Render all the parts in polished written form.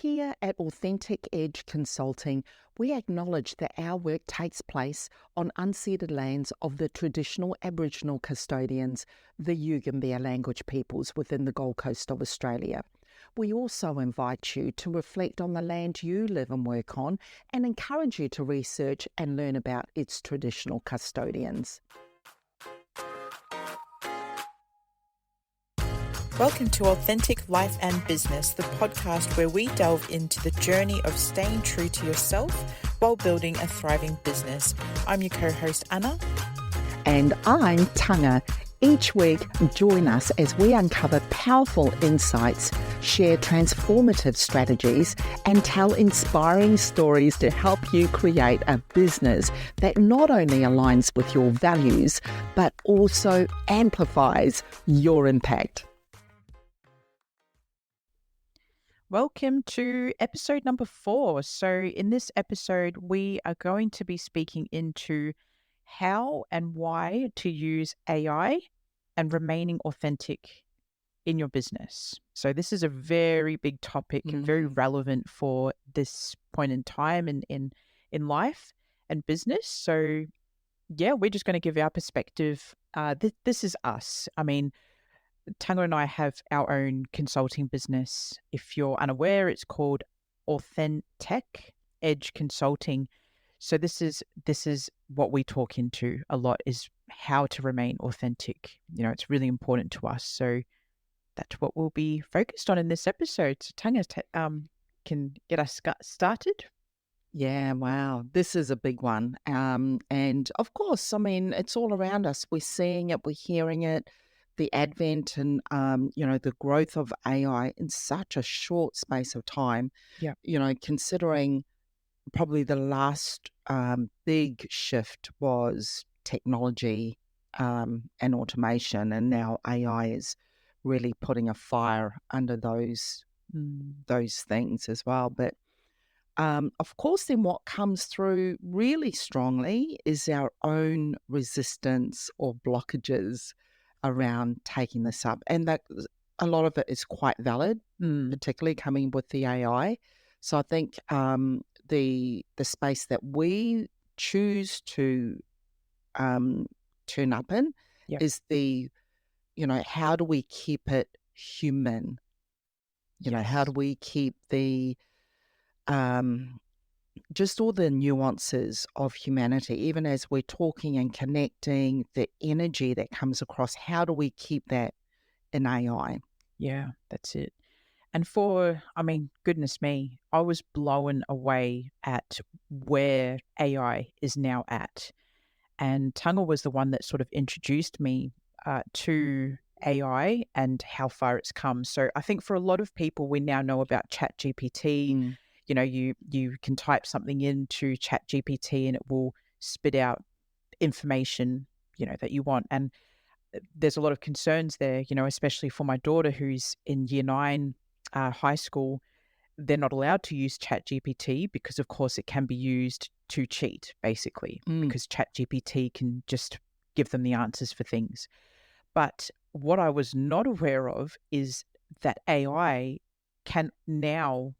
Here at AuthenTech Edge Consulting, we acknowledge that our work takes place on unceded lands of the traditional Aboriginal custodians, the Yugambeh language peoples within the Gold Coast of Australia. We also invite you to reflect on the land you live and work on and encourage you to research and learn about its traditional custodians. Welcome to Authentic Life and Business, the podcast where we delve into the journey of staying true to yourself while building a thriving business. I'm your co-host, Anna. And I'm Tanga. Each week, join us as we uncover powerful insights, share transformative strategies, and tell inspiring stories to help you create a business that not only aligns with your values, but also amplifies your impact. Welcome to episode number 4. So in this episode, we are going to be speaking into how and why to use AI and remaining authentic in your business. So this is a very big topic and very relevant for this point in time in life and business. So yeah, we're just going to give our perspective. This is us. I mean, Tanga and I have our own consulting business. If you're unaware, it's called AuthenTech Edge Consulting. So this is what we talk into a lot, is how to remain authentic. You know, it's really important to us. So that's what we'll be focused on in this episode. So Tanga can get us started. Yeah, wow. This is a big one. And of course, I mean, it's all around us. We're seeing it, we're hearing it. The advent and, the growth of AI in such a short space of time, Yeah. Considering probably the last big shift was technology and automation, and now AI is really putting a fire under those things as well. But of course, then what comes through really strongly is our own resistance or blockages around taking this up, and that a lot of it is quite valid, particularly coming with the AI. So I think the space that we choose to turn up in is how do we keep it human? How do we keep the just all the nuances of humanity, even as we're talking and connecting, the energy that comes across, how do we keep that in AI? Yeah, that's it. And goodness me, I was blown away at where AI is now at. And Tanga was the one that sort of introduced me to AI and how far it's come. So I think for a lot of people, we now know about ChatGPT. You know, you can type something into ChatGPT and it will spit out information, that you want. And there's a lot of concerns there, especially for my daughter who's in year 9 high school. They're not allowed to use ChatGPT because, of course, it can be used to cheat, basically, because ChatGPT can just give them the answers for things. But what I was not aware of is that AI can now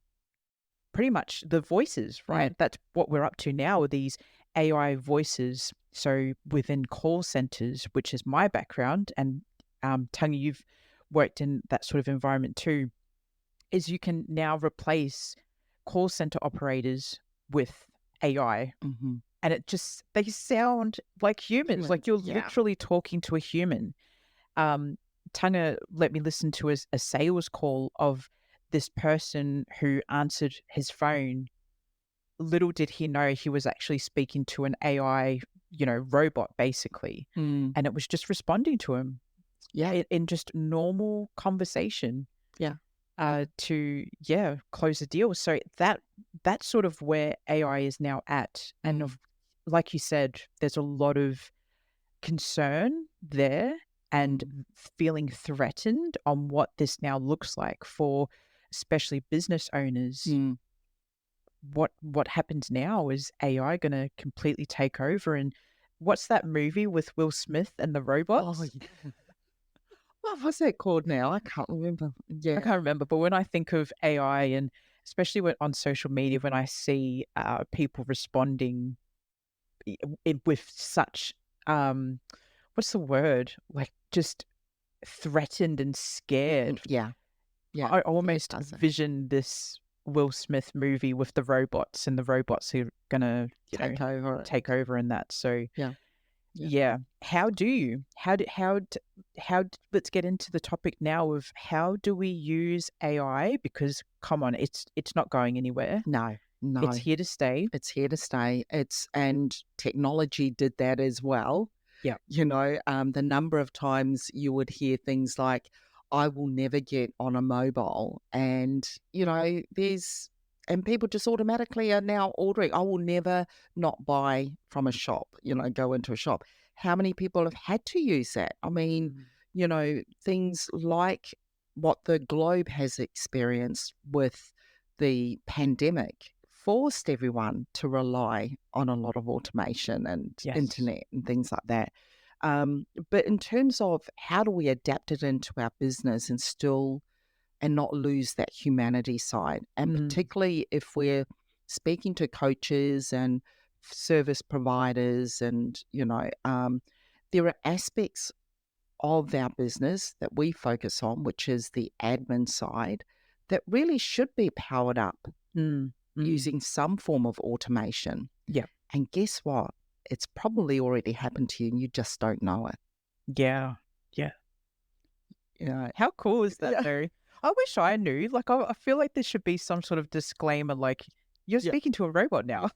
pretty much the voices, right? That's what we're up to now, are these AI voices. So within call centers, which is my background, and Tanya, you've worked in that sort of environment too, is you can now replace call center operators with AI. And they sound like humans, like you're literally talking to a human. Tanya let me listen to a sales call of this person who answered his phone. Little did he know he was actually speaking to an AI, robot, basically. And it was just responding to him. Yeah. In just normal conversation. Yeah. To close the deal. So that's sort of where AI is now at. And like you said, there's a lot of concern there and feeling threatened on what this now looks like for especially business owners. What happens now? Is AI going to completely take over? And what's that movie with Will Smith and the robots? Oh, yeah. What was that called now? I can't remember. Yeah. I can't remember. But when I think of AI and especially on social media, when I see people responding with such, what's the word? Like just threatened and scared. Yeah, yeah, I it almost doesn't. vision this Will Smith movie with the robots, and the robots who are gonna, Take over it. take over in that. So Yeah, yeah. yeah, let's get into the topic now of how do we use AI? Because come on, it's not going anywhere. No, It's no. here to stay. It's here to stay. And technology did that as well. Yeah. The number of times you would hear things like, I will never get on a mobile. And, and people just automatically are now ordering, I will never not buy from a shop, go into a shop. How many people have had to use that? I mean, Mhm. things like what the globe has experienced with the pandemic forced everyone to rely on a lot of automation and Yes. internet and things like that. But in terms of how do we adapt it into our business and not lose that humanity side, and Mm. particularly if we're speaking to coaches and service providers, and there are aspects of our business that we focus on, which is the admin side, that really should be powered up Mm. Mm. using some form of automation. Yeah. And guess what? It's probably already happened to you and you just don't know it. Yeah. Yeah. You know, How cool is that yeah, though? I wish I knew. Like, I feel like there should be some sort of disclaimer, like you're yeah. speaking to a robot now.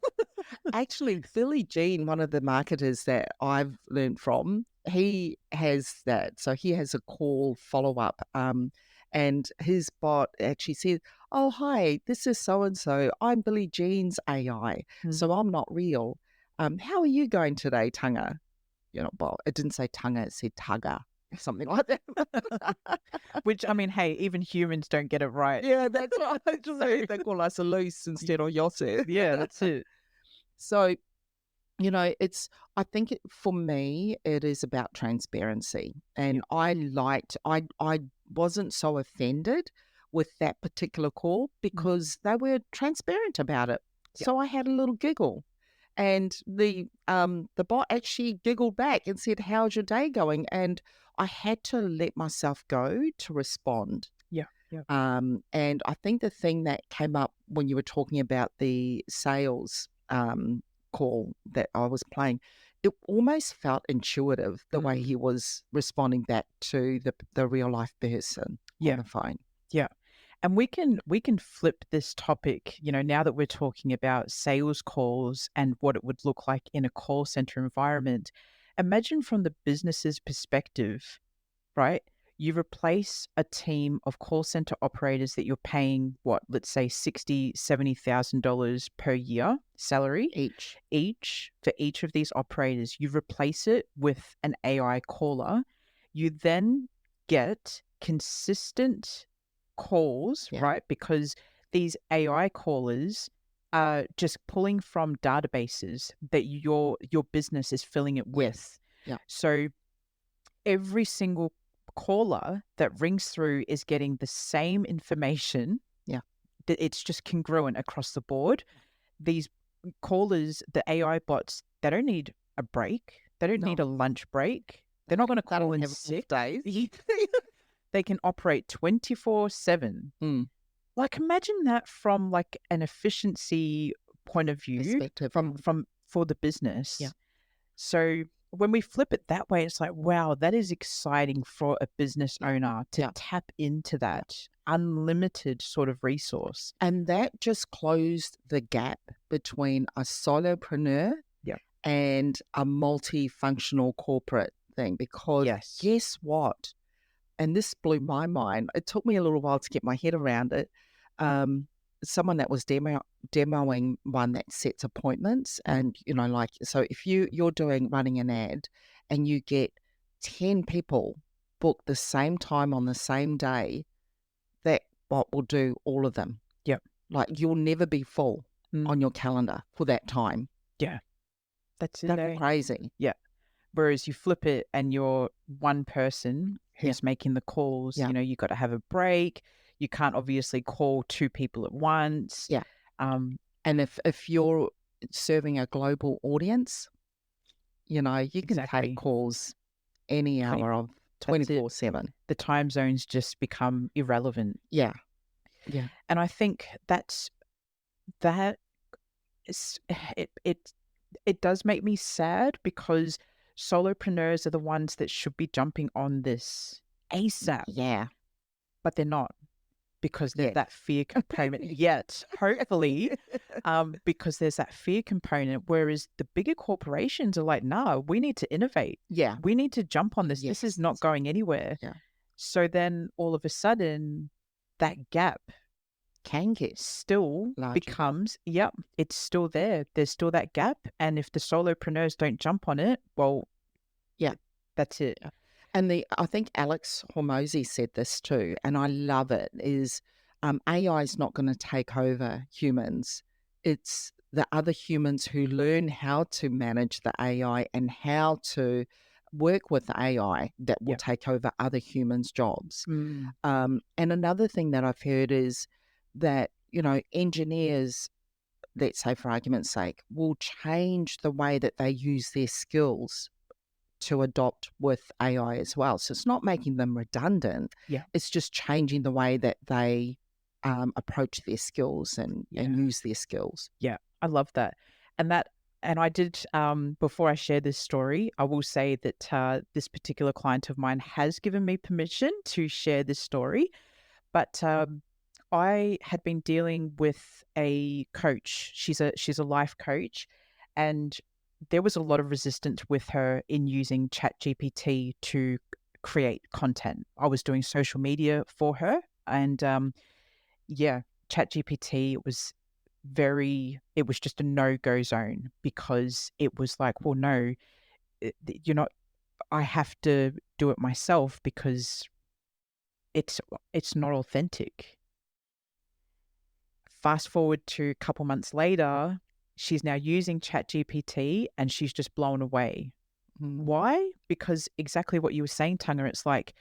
Actually, Billy Jean, one of the marketers that I've learned from, he has that. So he has a call follow up. And his bot actually said, "Oh, hi, this is so and so. I'm Billy Jean's AI. Mm. So I'm not real. How are you going today, Tanga?" Well, it didn't say Tanga, it said Tugger, something like that. Which, I mean, hey, even humans don't get it right. Yeah, that's right. So they call us a loose instead of Yossi. Yeah, that's it. So, I think for me, it is about transparency. Yeah. And I wasn't so offended with that particular call Mm. because they were transparent about it. Yeah. So I had a little giggle. And the bot actually giggled back and said, "How's your day going?" And I had to let myself go to respond. Yeah. Yeah. And I think the thing that came up when you were talking about the sales call that I was playing, it almost felt intuitive the way Mm. he was responding back to the real life person on Yeah. the phone. Yeah. And we can flip this topic, now that we're talking about sales calls and what it would look like in a call center environment. Imagine from the business's perspective, right? You replace a team of call center operators that you're paying what, let's say 60, $70,000 per year salary Each, each for each of these operators. You replace it with an AI caller. You then get consistent calls, yeah, right? Because these AI callers are just pulling from databases that your business is filling it yes, with. yeah, So every single caller that rings through is getting the same information. yeah, That it's just congruent across the board. These callers, the AI bots, they don't need a break. They don't need no, a lunch break. They're not going to they call don't in have off sick. days. They can operate 24/7. Mm, Like, imagine that from like an efficiency point of view perspective, from for the yeah, business. So when we flip it that way, it's like, wow, that is exciting for a business yeah, owner to yeah. tap into Yeah. that unlimited sort of resource. And that just closed the gap between a solopreneur Yeah. and a multifunctional corporate thing. Because Yes. guess what? And this blew my mind. It took me a little while to get my head around it. Um, Someone that was demoing one that sets appointments, and like, so if you're running an ad and you get 10 people book the same time on the same day, that bot will do all of them. Yep. Like, you'll never be full Mm. on your calendar for that time. Yeah. That's it, That's eh? crazy. Yeah. Whereas you flip it and you're one person Yeah. who's making the calls, Yeah. you got to have a break. You can't obviously call two people at once. Yeah. Um, And if you're serving a global audience, you can take exactly. calls any 20, hour of that's it. 24/7. The time zones just become irrelevant. Yeah. Yeah. And I think that is, it does make me sad because solopreneurs are the ones that should be jumping on this ASAP, Yeah. but they're not because there's Yes. that fear component. Yet, hopefully, because there's that fear component. Whereas the bigger corporations are like, "Nah, we need to innovate. Yeah. We need to jump on this. This is Yes. not going anywhere." Yeah. So then, all of a sudden, that gap Can get still larger. becomes, yep, it's still there. There's still that gap. And if the solopreneurs don't jump on it, well, Yeah. that's it. Yeah. And I think Alex Hormozy said this too, and I love it, is AI is not going to take over humans. It's the other humans who learn how to manage the AI and how to work with the AI that will Yeah. take over other humans' jobs. Mm, And another thing that I've heard is that, engineers, let's say for argument's sake, will change the way that they use their skills to adopt with AI as well. So it's not making them redundant. yeah. It's just changing the way that they approach their skills and Yeah. use their skills. Yeah. I love that. And I did, before I share this story, I will say that this particular client of mine has given me permission to share this story. But I had been dealing with a coach. She's a life coach, and there was a lot of resistance with her in using ChatGPT to create content. I was doing social media for her, and yeah, ChatGPT it was just a no-go zone because it was like, well, no, you're not. I have to do it myself because it's it's not authentic. Fast forward to a couple months later, she's now using ChatGPT and she's just blown away. Mm. Why? Because exactly what you were saying, Tanga, it's like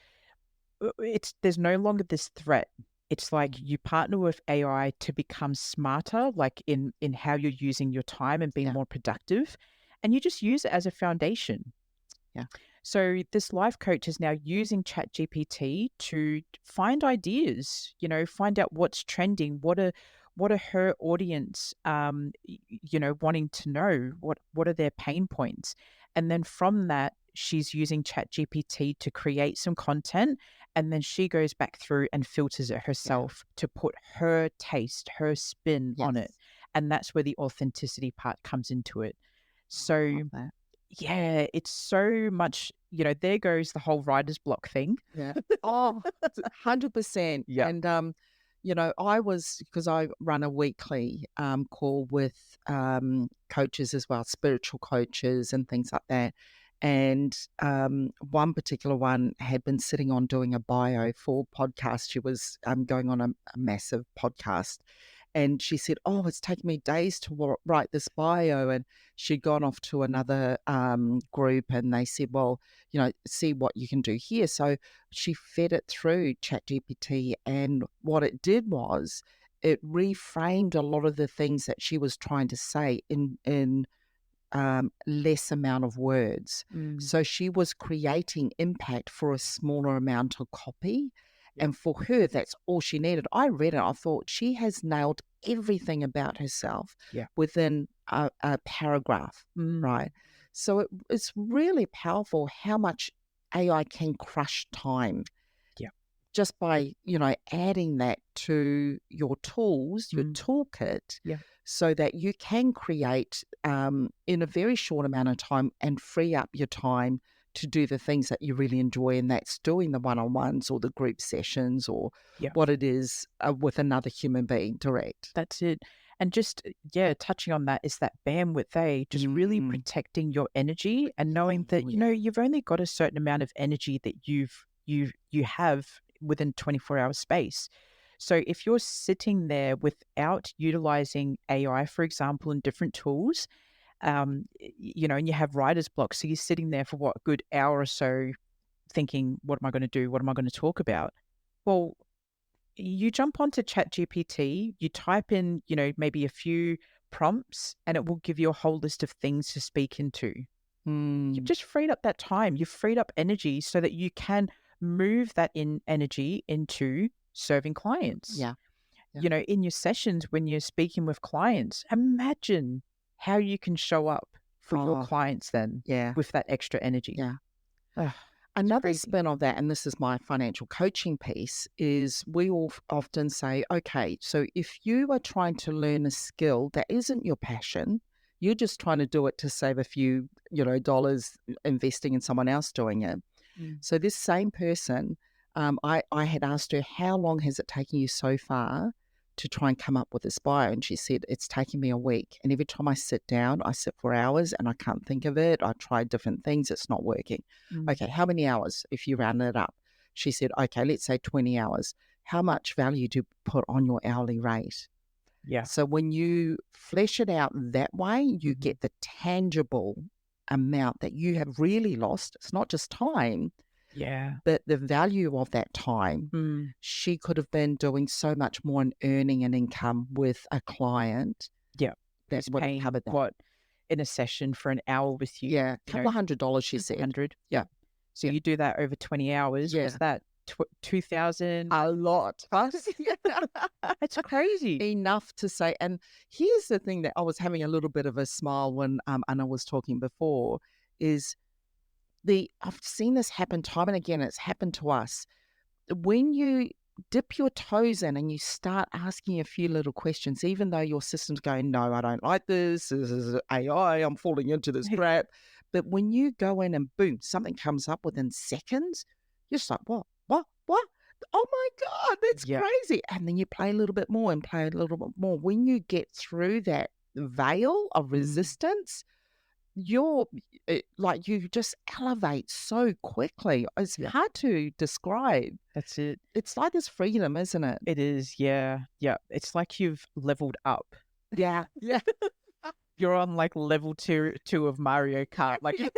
there's no longer this threat. It's like you partner with AI to become smarter, like in how you're using your time and being Yeah, more productive, and you just use it as a foundation. yeah, So this life coach is now using ChatGPT to find ideas, find out what's trending, what are her audience wanting to know, what are their pain points. And then from that, she's using ChatGPT to create some content, and then she goes back through and filters it yeah. herself to put her taste, her spin on it. Yes. And that's where the authenticity part comes into it. I So love that. yeah, it's so much, there goes the whole writer's block thing. Yeah. Oh, 100%. Yeah. And, because I run a weekly call with coaches as well, spiritual coaches and things like that. And one particular one had been sitting on doing a bio for podcast. She was going on a massive podcast. And she said, "Oh, it's taken me days to write this bio." And she'd gone off to another group and they said, "Well, see what you can do here." So she fed it through ChatGPT. And what it did was it reframed a lot of the things that she was trying to say in less amount of words. Mm, So she was creating impact for a smaller amount of copy. yeah. And for her, that's all she needed. I read it. I thought she has nailed everything about herself Yeah. within a paragraph, Mm, right? So it's really powerful how much AI can crush time yeah. just by adding that to your tools, your Mm, toolkit, yeah. so that you can create in a very short amount of time and free up your time to do the things that you really enjoy, and that's doing the one-on-ones or the group sessions or Yeah. what it is with another human being direct. That's it. And just, yeah, touching on that is that bandwidth, just really Mm. protecting your energy and knowing Oh, that, yeah. you've only got a certain amount of energy that you have within 24-hour space. So if you're sitting there without utilizing AI, for example, and different tools, and you have writer's block, so you're sitting there for what, a good hour or so thinking, what am I going to do? What am I going to talk about? Well, You jump onto ChatGPT, you type in, maybe a few prompts, and it will give you a whole list of things to speak into. You've Mm, just freed up that time. You've freed up energy so that you can move that in energy into serving clients. yeah, yeah. In your sessions when you're speaking with clients, imagine how you can show up for your Oh, clients then yeah, with that extra energy. yeah. Ugh, it's Another crazy. spin of that, and this is my financial coaching piece, is we all often say, okay, so if you are trying to learn a skill that isn't your passion, you're just trying to do it to save a few, dollars investing in someone else doing it. Mm. So this same person, I had asked her, how long has it taken you so far to try and come up with this bio? And she said, it's taken me a week. And every time I sit down, I sit for hours and I can't think of it. I tried different things. It's not working. Mm. Okay, how many hours if you round it up? She said, okay, let's say 20 hours. How much value do you put on your hourly rate? Yeah. So when you flesh it out that way, you Mhm. get the tangible amount that you have really lost. It's not just time, Yeah. but the value of that time. Mm. She could have been doing so much more and earning an income with a client Yeah. that Who's would have paying covered that. what in a session for an hour with you? Yeah, a couple of $100, she Couple said. hundred. Yeah, So yeah, you do that over 20 hours. What's yeah. that? 2,000? A lot. It's crazy. Enough to say. And here's the thing that I was having a little bit of a smile when Anna was talking before is I've seen this happen time and again. It's happened to us. When you dip your toes in and you start asking a few little questions, even though your system's going, no, I don't like this. This is AI. I'm falling into this trap. But when you go in and boom, something comes up within seconds, you're just like, what? What? What? Oh my God, that's Yeah. crazy. And then you play a little bit more and play a little bit more. When you get through that veil of Mm. resistance, like you just elevate so quickly. It's Yeah. hard to describe. That's it. It's like this freedom, isn't it? It is. Yeah. Yeah. It's like you've leveled up. Yeah, yeah. You're on like level two of Mario Kart. Like, that's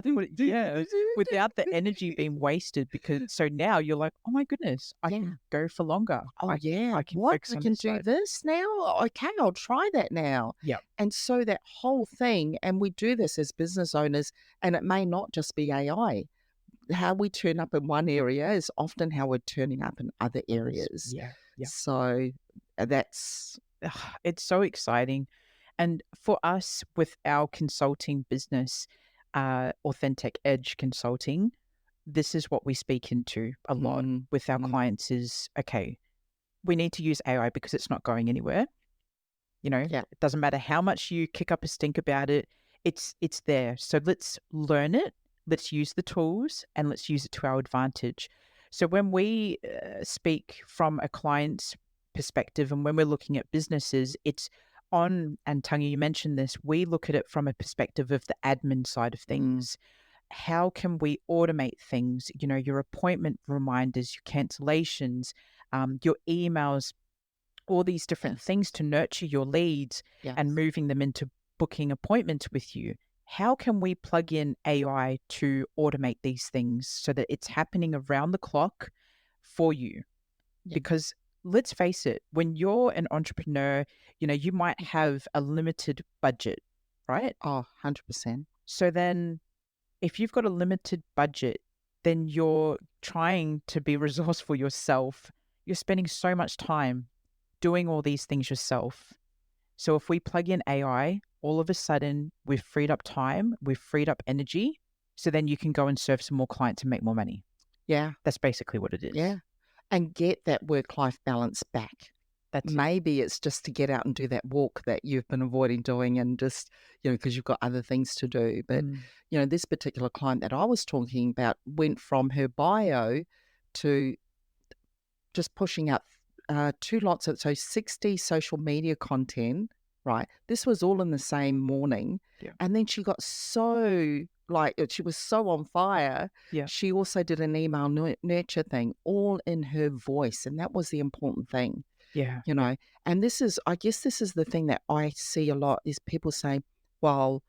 what, yeah, without the energy being wasted because so now you're like, oh my goodness, I Yeah. can go for longer. Oh, yeah. I can What? focus I on can this do side. this now? Okay, I'll try that now. Yeah. And so that whole thing, and we do this as business owners, and it may not just be AI. How we turn up in one area is often how we're turning up in other Others. areas. Yeah. Yeah. So that's, Ugh, it's so exciting. And for us with our consulting business, AuthenTech Edge Consulting, this is what we speak into a lot mm, with our mm, clients is, okay, we need to use AI because it's not going anywhere. yeah, It doesn't matter how much you kick up a stink about it, it's there. So let's learn it, let's use the tools, and let's use it to our advantage. So when we speak from a client's perspective and when we're looking at businesses, it's on, and Tanya, you mentioned this, we look at it from a perspective of the admin side of mm, things. How can we automate things? Your appointment reminders, your cancellations, your emails, all these different yes, things to nurture your leads and yes. moving them into booking appointments with you. How can we plug in AI to automate these things so that it's happening around the clock for you? Yeah. Because let's face it, when you're an entrepreneur, you might have a limited budget, right? Oh, 100%. So then if you've got a limited budget, then you're trying to be resourceful yourself. You're spending so much time doing all these things yourself. So if we plug in AI, all of a sudden we've freed up time, we've freed up energy. So then you can go and serve some more clients and make more money. Yeah, That's basically what it yeah. is. And get that work-life balance back. That's it. Maybe it's just to get out and do that walk that you've been avoiding doing and just, because you've got other things to do. But, Mm. this particular client that I was talking about went from her bio to just pushing out two lots of, so 60 social media content, right? This was all in the same morning. Yeah. And then she got so, like, she was so on fire. Yeah. She also did an email nurture thing, all in her voice. And that was the important thing, Yeah. you Yeah. know. And I guess this is the thing that I see a lot is people say, well,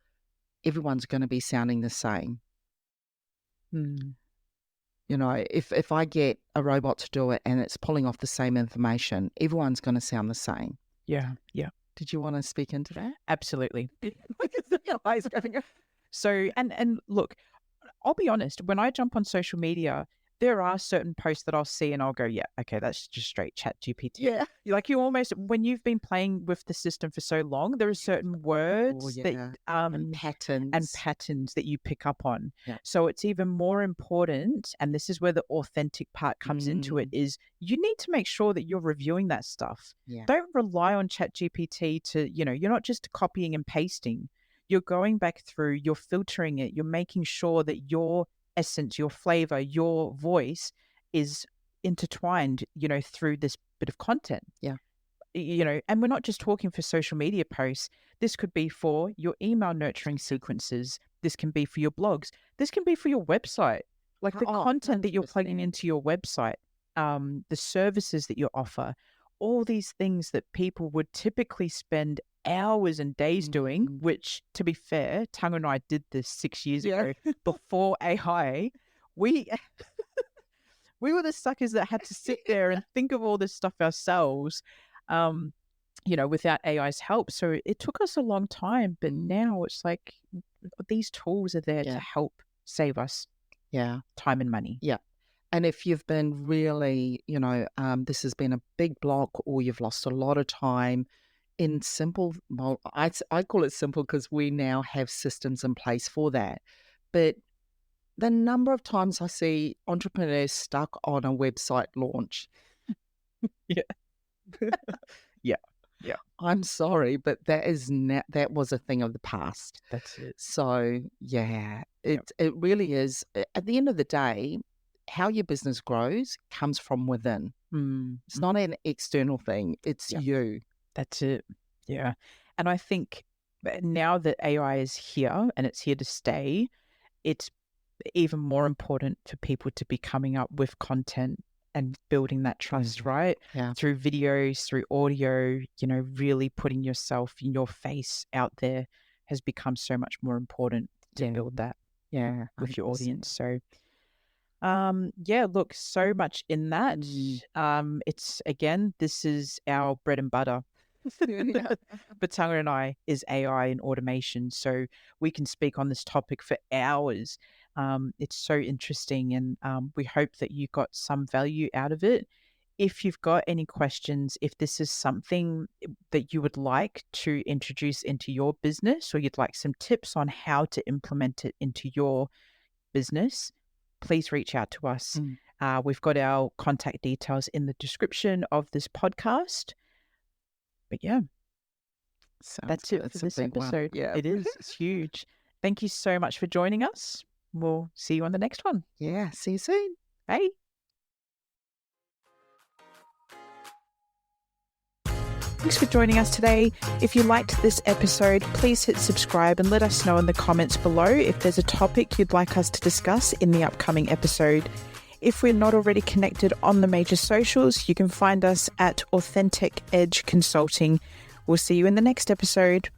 everyone's going to be sounding the same. Mm. You know, if I get a robot to do it and it's pulling off the same information, everyone's going to sound the same. Yeah. Did you want to speak into that? Absolutely. So, and look, I'll be honest, when I jump on social media, there are certain posts that I'll see and I'll go, yeah, okay, that's just straight chat GPT. Yeah. Like you almost, when you've been playing with the system for so long, there are certain words that and patterns that you pick up on. Yeah. So it's even more important, and this is where the authentic part comes into it, is you need to make sure that you're reviewing that stuff. Yeah. Don't rely on chat GPT to, you're not just copying and pasting. You're going back through, you're filtering it, you're making sure that your essence, your flavor, your voice is intertwined, through this bit of content. Yeah. And we're not just talking for social media posts. This could be for your email nurturing sequences. This can be for your blogs. This can be for your website. Like the content that you're plugging into your website, the services that you offer, all these things that people would typically spend hours and days doing, which, to be fair, Tung and I did this 6 years ago before AI. We were the suckers that had to sit there and think of all this stuff ourselves, without AI's help. So it took us a long time, but now it's like these tools are there to help save us time and money. Yeah. And if you've been really, this has been a big block, or you've lost a lot of time in simple, well, I call it simple because we now have systems in place for that. But the number of times I see entrepreneurs stuck on a website launch. Yeah. I'm sorry, but that was a thing of the past. That's it. So it really is. At the end of the day, how your business grows comes from within. It's not an external thing. It's you. That's it. Yeah. And I think now that AI is here and it's here to stay, it's even more important for people to be coming up with content and building that trust, right? Yeah. Through videos, through audio, really putting yourself, your face out there has become so much more important to build that with your audience. So look, so much in that. It's, again, this is our bread and butter. But Tanga and I is AI and automation, so we can speak on this topic for hours. It's so interesting, and we hope that you got some value out of it. If you've got any questions, if this is something that you would like to introduce into your business, or you'd like some tips on how to implement it into your business, please reach out to us. We've got our contact details in the description of this podcast. But that's it for this episode. Yeah. It is. It's huge. Thank you so much for joining us. We'll see you on the next one. Yeah. See you soon. Bye. Thanks for joining us today. If you liked this episode, please hit subscribe and let us know in the comments below if there's a topic you'd like us to discuss in the upcoming episode. If we're not already connected on the major socials, you can find us at AuthenTech Edge Consulting. We'll see you in the next episode.